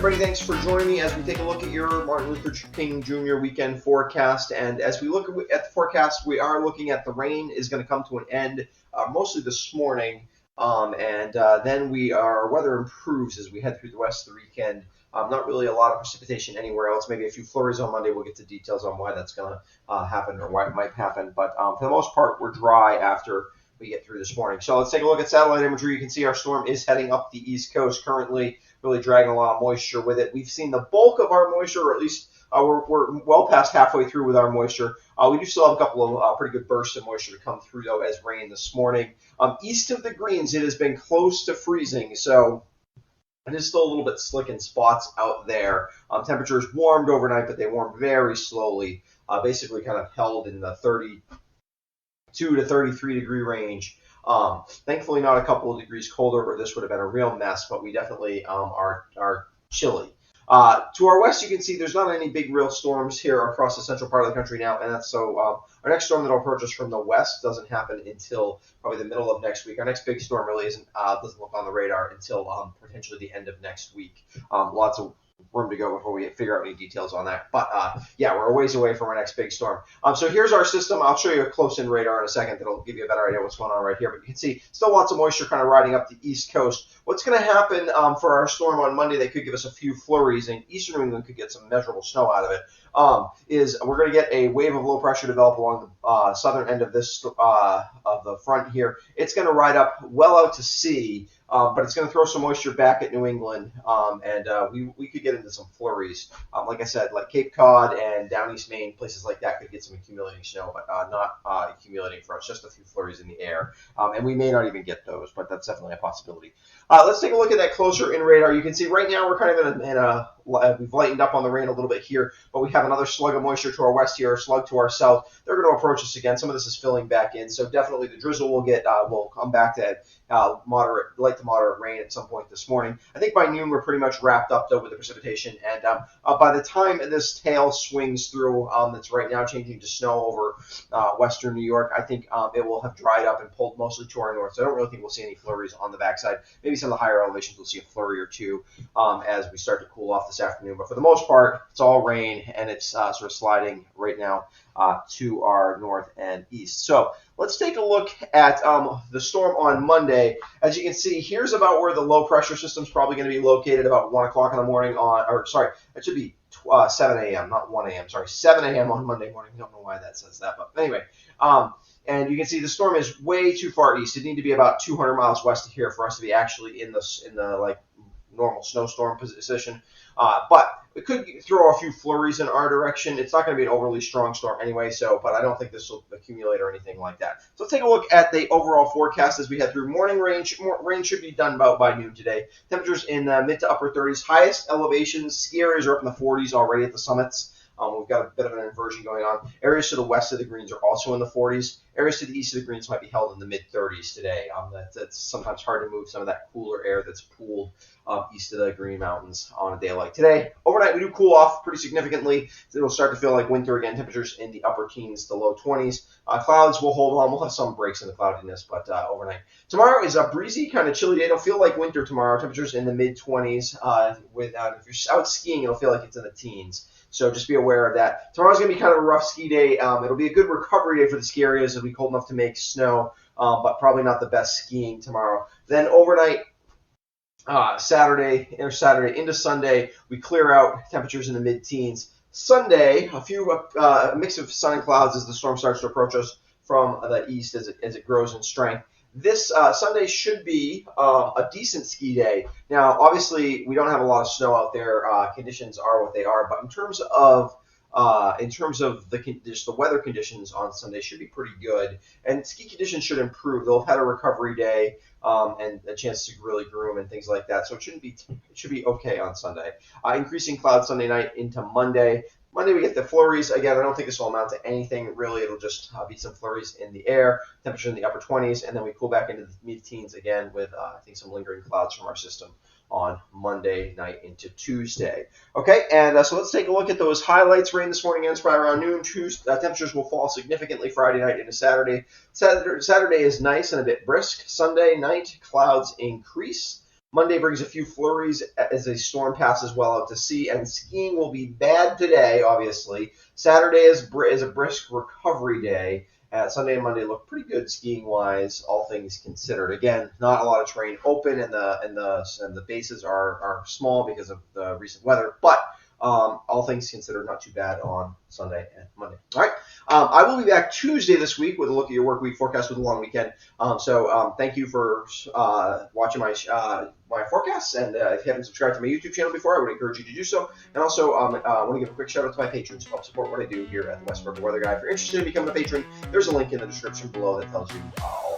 everybody. Thanks for joining me as we take a look at your Martin Luther King Jr. weekend forecast. And as we look at the forecast, we are looking at the rain is going to come to an end mostly this morning. Then weather improves as we head through the rest of the weekend. Not really a lot of precipitation anywhere else. Maybe a few flurries on Monday. We'll get to details on why that's going to happen or why it might happen. But for the most part, we're dry after we get through this morning. So let's take a look at satellite imagery. You can see our storm is heading up the East Coast currently, really dragging a lot of moisture with it. We've seen the bulk of our moisture, or at least we're well past halfway through with our moisture. We do still have a couple of pretty good bursts of moisture to come through, though, as rain this morning. East of the Greens, it has been close to freezing, so it is still a little bit slick in spots out there. Temperatures warmed overnight, but they warmed very slowly, basically kind of held in the 32 to 33 degree range. Thankfully not a couple of degrees colder, or this would have been a real mess, but we definitely are chilly. To our west, you can see there's not any big real storms here across the central part of the country now, and that's so our next storm that will approach us from the west doesn't happen until probably the middle of next week. Our next big storm really doesn't look on the radar until potentially the end of next week. Lots of room to go before we figure out any details on that. But yeah, we're a ways away from our next big storm. So here's our system. I'll show you a close-in radar in a second that'll give you a better idea what's going on right here. But you can see still lots of moisture kind of riding up the East Coast. What's going to happen for our storm on Monday, they could give us a few flurries, and eastern New England could get some measurable snow out of it, is we're going to get a wave of low pressure develop along the southern end of this of the front here. It's going to ride up well out to sea, but it's going to throw some moisture back at New England, and we could get into some flurries. Like I said, like Cape Cod and down East Maine, places like that could get some accumulating snow, but not accumulating for us, just a few flurries in the air. And we may not even get those, but that's definitely a possibility. Let's take a look at that closer in radar. You can see right now we're kind of we've lightened up on the rain a little bit here, but we have another slug of moisture to our west here, a slug to our south. They're going to approach us again. Some of this is filling back in, so definitely the drizzle will come back to light to moderate rain at some point this morning. I think by noon we're pretty much wrapped up though with the precipitation, and by the time this tail swings through, that's right now changing to snow over western New York, I think it will have dried up and pulled mostly to our north. So I don't really think we'll see any flurries on the backside. Maybe some of the higher elevations we'll see a flurry or two as we start to cool off this afternoon. But for the most part, it's all rain, and it's sort of sliding right now to our north and east. So let's take a look at the storm on Monday. As you can see, here's about where the low pressure system is probably going to be located about 1 o'clock in the morning it should be 7 a.m., not 1 a.m., 7 a.m. on Monday morning. I don't know why that says that, but anyway. And you can see the storm is way too far east. It needs to be about 200 miles west of here for us to be actually in the like normal snowstorm position. But it could throw a few flurries in our direction. It's not going to be an overly strong storm anyway, but I don't think this will accumulate or anything like that. So let's take a look at the overall forecast as we head through morning range. Rain should be done about by noon today. Temperatures in the mid to upper 30s. Highest elevations, ski areas are up in the 40s already at the summits. We've got a bit of an inversion going on. Areas to the west of the Greens are also in the 40s. Areas to the east of the Greens might be held in the mid-30s today. That's sometimes hard to move some of that cooler air that's pooled east of the Green Mountains on a day like today. Overnight, we do cool off pretty significantly. It'll start to feel like winter again. Temperatures in the upper teens to low 20s. Clouds will hold on. We'll have some breaks in the cloudiness, but overnight. Tomorrow is a breezy, kind of chilly day. It'll feel like winter tomorrow. Temperatures in the mid-20s. If you're out skiing, it'll feel like it's in the teens. So just be aware of that. Tomorrow's going to be kind of a rough ski day. It'll be a good recovery day for the ski areas. It'll be cold enough to make snow, but probably not the best skiing tomorrow. Then overnight, Saturday into Sunday, we clear out. Temperatures in the mid-teens. Sunday, a mix of sun and clouds as the storm starts to approach us from the east as it grows in strength. This Sunday should be a decent ski day. Now, obviously, we don't have a lot of snow out there. Conditions are what they are, but in terms of just the weather conditions on Sunday should be pretty good, and ski conditions should improve. They'll have had a recovery day and a chance to really groom and things like that, so it should be okay on Sunday. Increasing clouds Sunday night into Monday. Monday we get the flurries. Again, I don't think this will amount to anything really. It'll just be some flurries in the air, temperature in the upper 20s, and then we cool back into the mid-teens again with, I think, some lingering clouds from our system on Monday night into Tuesday. Okay, and so let's take a look at those highlights. Rain this morning ends by around noon. Temperatures will fall significantly Friday night into Saturday. Saturday is nice and a bit brisk. Sunday night, clouds increase. Monday brings a few flurries as a storm passes well out to sea, and skiing will be bad today, obviously. Saturday is a brisk recovery day. Sunday and Monday look pretty good skiing-wise, all things considered. Again, not a lot of terrain open, and the bases are small because of the recent weather, but all things considered, not too bad on Sunday and Monday. All right. I will be back Tuesday this week with a look at your work week forecast with a long weekend. Thank you for watching my forecasts. And if you haven't subscribed to my YouTube channel before, I would encourage you to do so. And also, I want to give a quick shout out to my patrons who help support what I do here at the West River Weather Guy. If you're interested in becoming a patron, there's a link in the description below that tells you all